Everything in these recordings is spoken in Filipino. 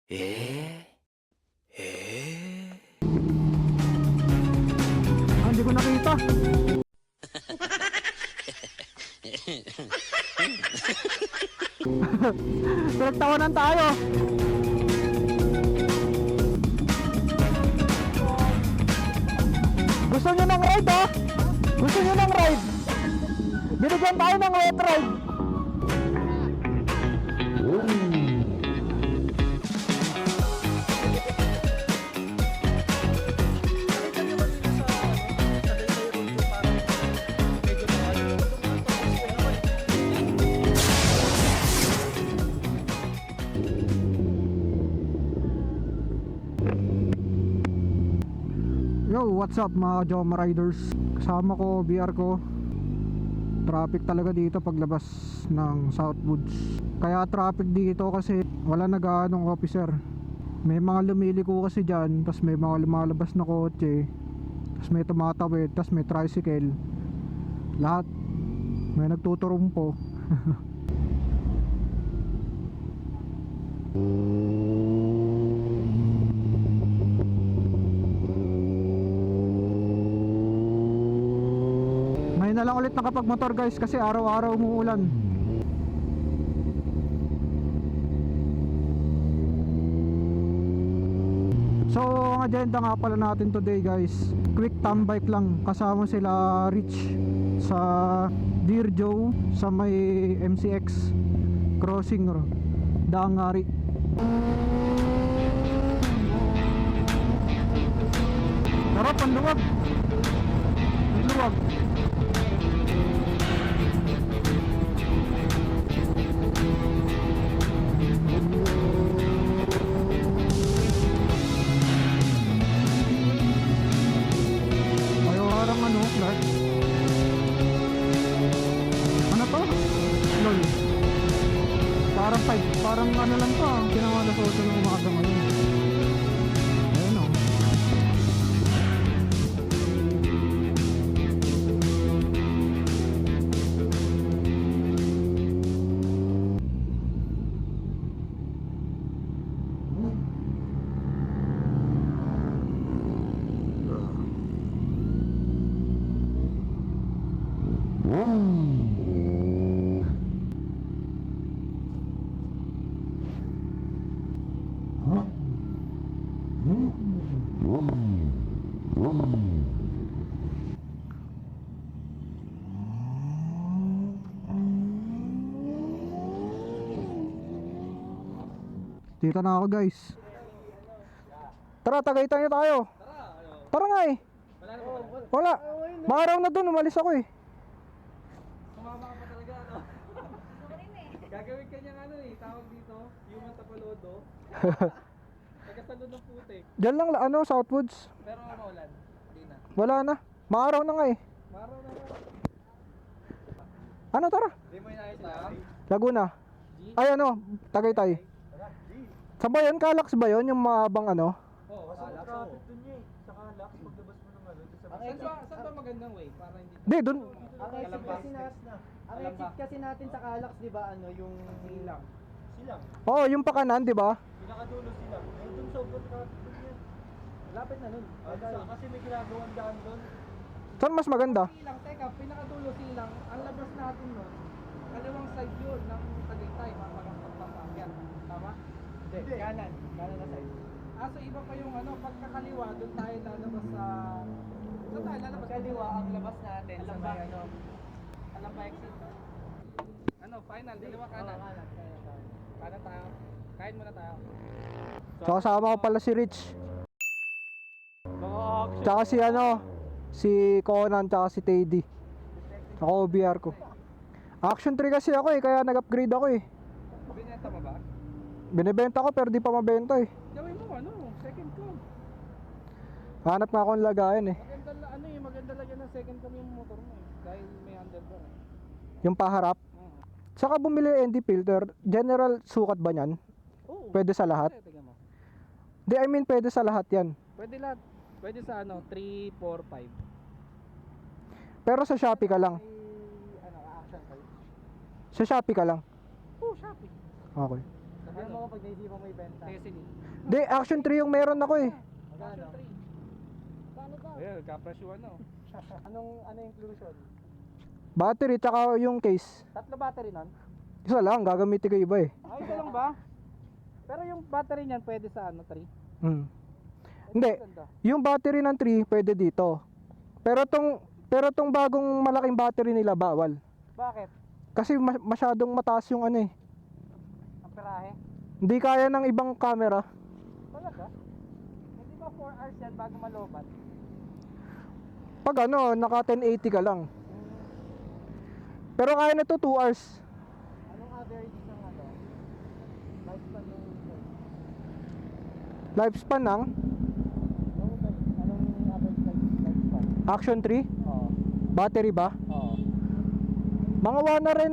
Hindi ko nakita. Pinagtawanan tayo. Gusto nyo ng ride, ha? Gusto nyo ng ride? Binigyan tayo ng wet ride. Yo, what's up mga Joma Riders? Kasama ko, BR ko. Traffic talaga dito paglabas ng Southwoods. Kaya traffic dito kasi wala nag-aanong officer. May mga lumiliko kasi dyan, tas may mga lumalabas na kotse, tas may tumatawid, tas may tricycle. Lahat may nagtuturumpo. May na lang ulit nakapagmotor guys kasi araw-araw umuulan. So ang agenda nga pala natin today guys, quick tambike lang. Kasama sila Rich sa Dear Joe sa may MCX crossing Dangari. Sarap ang luwag. Ang luwag. Ayaw harang ano, Clark. Ano to? Lol. Parang ano lang to, ang ginawa na sa ng umaga ngayon. Ayun o. Dito na ako guys. Tara, Tagaytay na tayo. Tara nga eh. Wala. Maaraw na dun, umalis ako eh. Sumama ka pa talaga, ano? Gagawin ka niyang ano eh, tawag dito, human tapalodo. Nagkasalod ng putik. Diyan lang, ano, Southwoods. Pero maulan, hindi na. Wala na. Maaraw na nga eh. Maraw na lang. Ano, tara. Hindi mo inayos na? Laguna. Ay ano, Tagaytay. Sa ba yun? Calax ba yun? Yung mahabang ano? Oo, kasi traffic dun niya eh. Sa Calax, paglabas mo ng ano, saan ba magandang way? Para hindi Di, dun. Ang exit kasi natin sa Calax, di ba, ano, yung silang. silang. Oo, yung pakanan, di ba? Pinakadulo silang. Eh, dun sobrang traffic dun yan. Lapit na nun. Kasi may ginagawang daan dun. Saan mas maganda? Silang, teka, pinakadulo silang, ang labas natin nun, kaliwang side yun ng Tagaytay, papakyan. Tama? Hindi, kanan. Kanan na side. So iba pa yung ano, pagkakaliwa, doon tayo lalabas sa... Saan tayo lalabas? Kaliwa ang labas natin sa may ano. Alam ba exit? Ano, final, dalawa kanan. Kanan. Kanan tayo. Kain muna tayo. So kasama ko pala si Rich. Tsaka si ano, si Conan, tsaka si Teddy. Ako OBR ko. Action 3 kasi ako eh, kaya nag-upgrade ako eh. Binenta mo ba? Binibenta ko pero di pa mabenta eh. Gawin mo ano, second cam. Hanap nga akong lagayan eh. Maganda lagyan ng second cam yung motor mo eh. Dahil may handlebar eh. Yung paharap. Saka bumili ND filter. General sukat ba niyan? Oo. Pwede sa lahat? Tingnan mo. Di, I mean pwede sa lahat yan. Pwede lahat. Pwede sa ano, 3, 4, 5. Pero sa Shopee ka lang. May ano, action kayo. Sa Shopee ka lang. Oh, Shopee. Okay. Sa Sabihan mo ko pag naisipan mo ibenta. Tessin eh. Di, Action 3 yung meron ako eh. Magkano? Ayun, kaprasyuhan na. Ano inclusion? Battery, tsaka yung case. 3 battery nun? Isa lang, gagamitin ko iba eh. Ay, ito lang ba? Pero yung battery niyan pwede sa 3? Hmm. Hindi, yung battery ng 3 pwede dito. Pero tong bagong malaking battery nila bawal. Bakit? Kasi masyadong mataas yung ano eh. Ang perahe? Hindi kaya ng ibang camera. Talaga? Hindi ba 4 hours yan bago malobat? Pag ano, naka 1080 ka lang. Pero kaya na to 2 hours. Anong average ng lifespan ng phone? Lifespan ng Anong average lifespan? Action 3, Oo. battery ba? Oo. Mga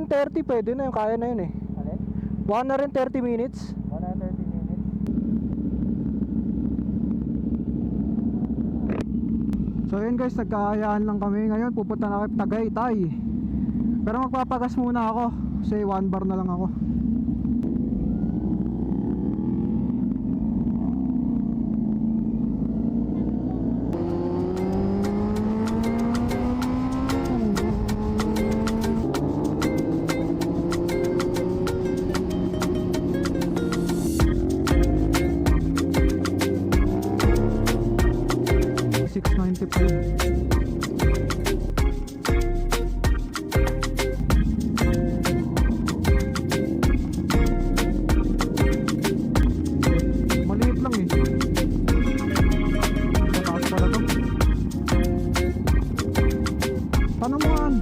130 pwede na yun, kaya na yun eh. Alin? 130 minutes. 130 minutes. So yun guys, nagkakayaan lang kami ngayon. Pupunta na kami Tagaytay. Pero magpapagas muna ako kasi 1 bar na lang ako. Maliit lang eh. Mataas pala to. Panamuhan.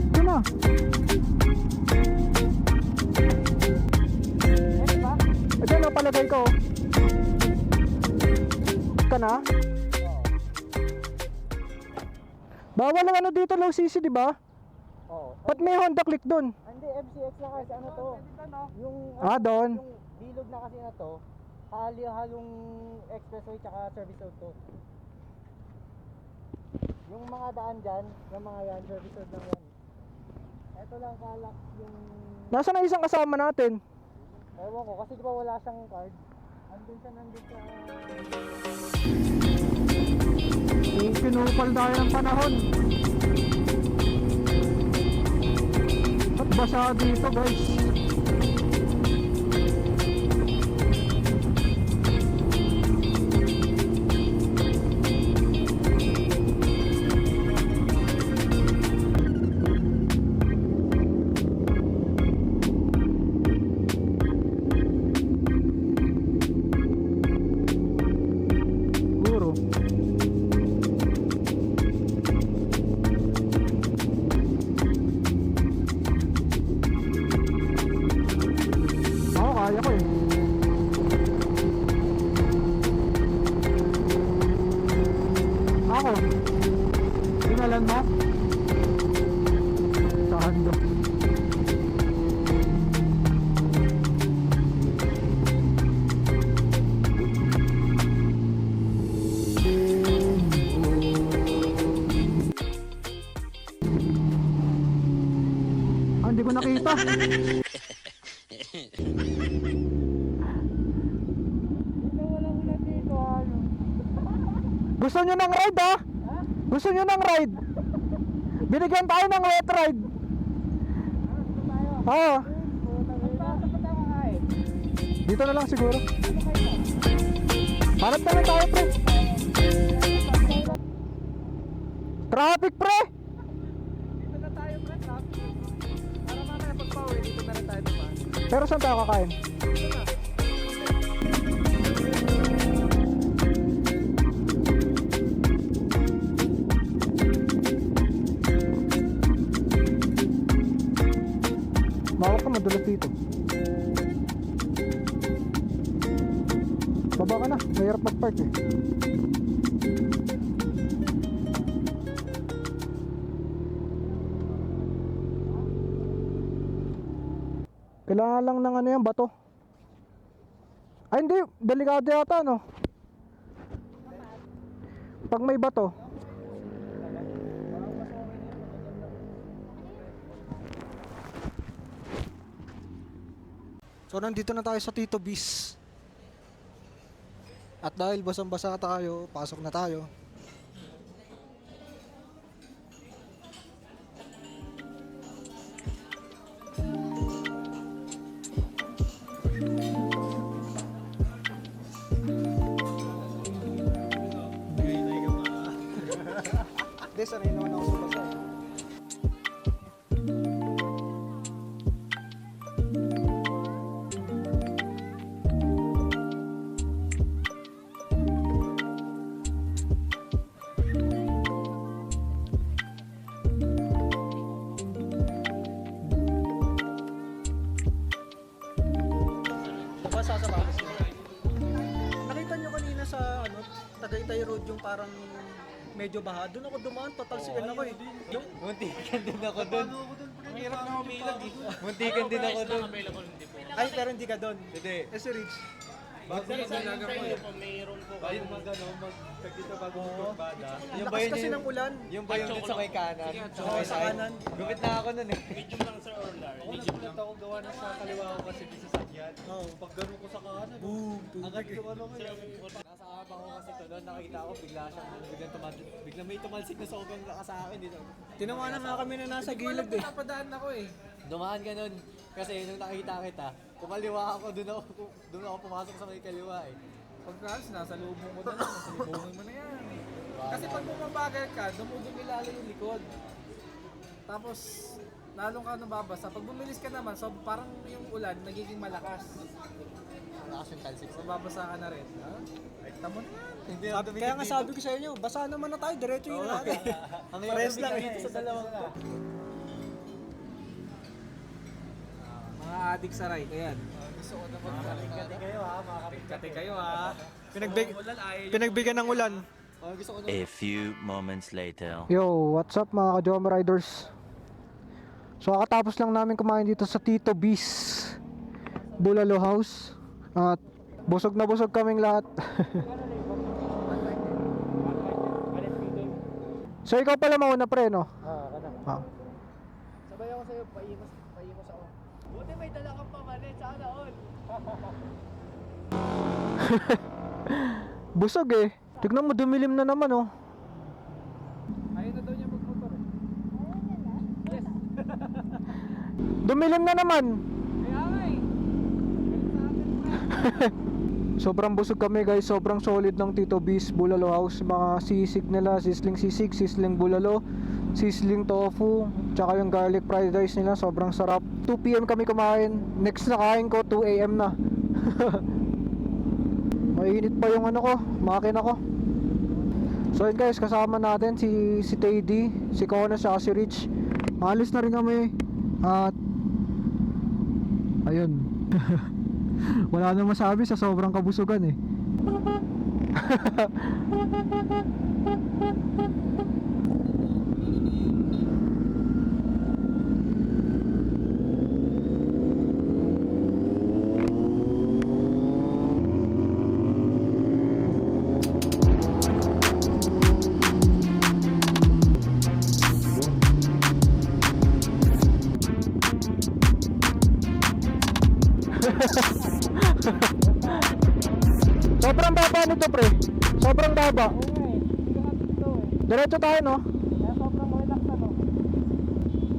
Ito na. Ito ba? Ito na palagay ko. Ito na. Oo. Bawal ang ano dito, low CC, di ba? Oo. Ba't may Honda Click doon? Hindi, MCX na kasi ano to. Yung Doon. Yung bilog na kasi na to, halong expressway tsaka service road to. Yung mga daan dyan, yung mga yan, service road lang yan. Ito lang kalak yung... Nasaan na isang kasama natin? Ewan ko, kasi di ba wala siyang card? Andun sa... Pinupal tayo ng panahon. At basa dito guys. Siguro. Ako kaya ko eh. Ako. Tinalan mo? Saan do? Hindi ko nakita. Dito walang ulan dito, ano? Gusto nyo ng ride ah? Ha? Gusto nyo ng ride? Binigyan tayo ng wet ride. Dito tayo. Oo. Magpapasok pa tayo kakain. Dito na lang siguro. Ano kayo? Hanap na lang tayo pre. Traffic pre. Dito na tayo, pre. Para mamaya pagpauwi, dito na rin tayo naman. Pero saan tayo kakain? Dito na. Bawal ka madulas dito. Baba ka na. Mahirap mag-park eh. Kailangan lang ng ano yan, bato. Ay hindi, delikado yata no. Pag may bato. So nandito na tayo sa Tito Bis. At dahil basang-basa tayo, pasok na tayo. Hindi, sanay naman ako sa basa. Basa sa bakas mo. Nakita nyo kanina sa Tagaytay Road yung parang medyo baha. Doon ako dumaan, tatalsikan ako eh. Yung Muntikan din ako doon. Ang hirap na umilag eh. Muntikan din ako doon. ay, pero hindi ka doon. Hindi. Eh si Rich. Bago na nilaga ko eh. Bago dito bago magbada. Yung ba Lakas yun kasi ng ulan. Yung ba yung dun sa may kanan? Oo, sa kanan. Gumit na ako nun eh. Medium lang sir or large? Ako nagulat ako gawa na sa kaliwa ko kasi di sa sakyan. Oo. Pag ganun ko sa kanan, boom! Agad yung ano ko eh. Nasa habang ko kasi to doon, nakita ko biglang may tumalsik na sobrang lakas sa akin dito. Tinawanan nga kami na nasa gilid eh. Napadaan ako eh. Dumaan ka nun. Kasi nung nakita kita, kumaliwa ako, doon ako pumasok sa may kaliwa eh. Pagkakas, nasa lubong mo na lang, nasa libongin mo na yan. Kasi pag bumabagal ka, dumudumi lalo yung likod. Tapos, lalong ka nababasa. Pag bumilis ka naman, so parang yung ulan nagiging malakas. Malakas yung talsik sa Mababasa ka na rin. Ha? Rekta mo na yan. Hindi ako tumingin Kaya nga dito. sabi ko sa inyo, basa naman na tayo, diretso yun na agad. Ang Pares lang dito sa dalawang to. Mga adik sa ride, ayan. Gusto ko naman makakati kayo ha, Kate kayo ha. Ulan ay. Pinagbigyan ng ulan. Gusto ko A few moments later. Yo, what's up mga ka-Joma Riders? So kakatapos lang namin kumain dito sa Tito Bis Bulalo House. At busog na busog kaming lahat. So ikaw pala mauna pre, no? Ah. Sabay ako sa'yo, paimos ako. Buti may dala kang pamalit, sana all. Busog eh. Tignan mo, dumilim na naman oh. Ayaw na daw niya magmotor eh. Yes. Dumilim na naman. Kaya nga eh. Galit sa atin, pre. Sobrang busog kami guys, sobrang solid ng Tito Bis Bulalo House. Mga sisig nila, sisling sisig, sisling bulalo, sisling tofu, tsaka yung garlic fried rice nila, sobrang sarap. 2 PM kami kumain, next na kain ko 2 AM na. Mainit pa yung ano ko, makina ko. So yun guys, kasama natin si Teddy, si Kona, siya si Rich. Alis na rin kami. At ayun. Wala nang masabi sa sobrang kabusugan eh. Sobrang baba nito pre. Sobrang baba. Diretso tayo no? Kaya sobrang relax ano.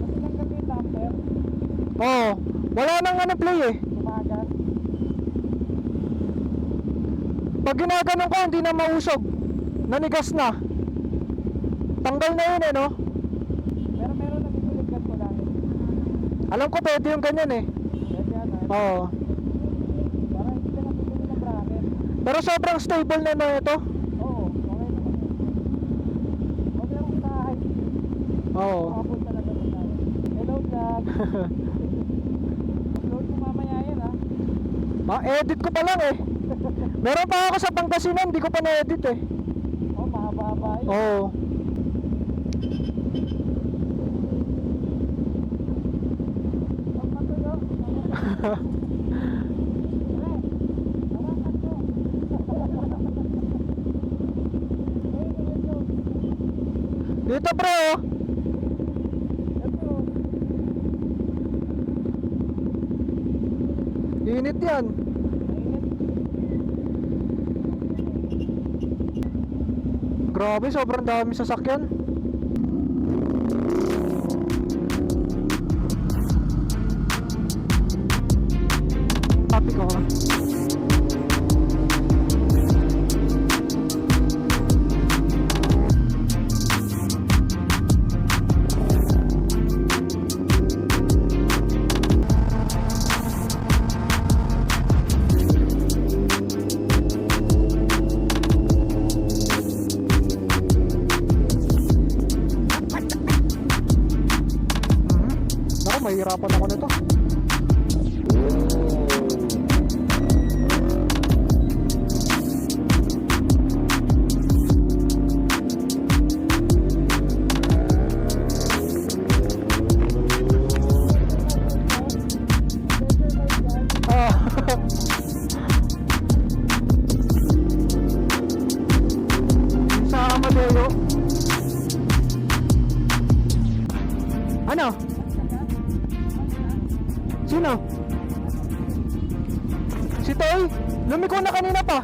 Kasi lang kami yung damper, Oo. Wala nang ano play eh. tumagas. Pag ginaganon ko hindi na mausog. Nanigas na. Tanggal na yun eh no? Pero meron nagtutulog ko lang. Alam ko pwede yung ganyan eh. Pwede yan ha. Oo. Para hindi ka natutulog ng bracket. Pero sobrang stable na ito. Oo, okay naman yun. Huwag meron kita high speed. Oo. Makapun talaga sa tayo. Hello vlog. Upload mo mamaya yan ha. Ma-edit ko pa lang eh. Meron pa ako sa Pangasinan, hindi ko pa na-edit eh. Oh, mahaba-haba yun. Oo. Huwag matuyo. Dito pre oh. Init yan. Grabe, sobrang dami sasakyan. Traffic ako. Naku, mahihirapan ako nito. Ah. Sa Amadeo. Ano? Sino? Si Toy? Lumiko na kanina pa.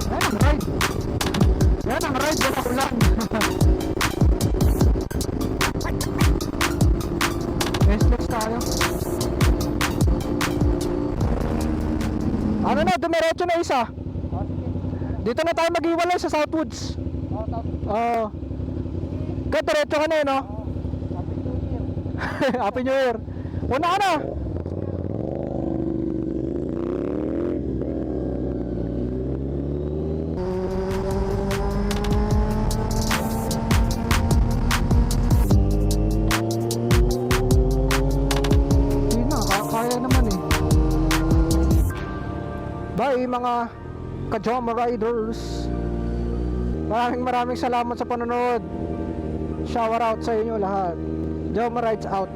Yan ang ride. Yan ang ride. Yan ang ulan. S-Lex tayo. Ano na, dumiretso na isa. Dito na tayo mag-iwalay sa Southwoods. Oo. Kaya diretso ka na yun, no? Happy New Year. Una ka na. Hindi na, kaya naman eh. Bye mga ka-Joma Riders. Maraming salamat sa panonood. Shower out sa inyo lahat. Joma Rides out.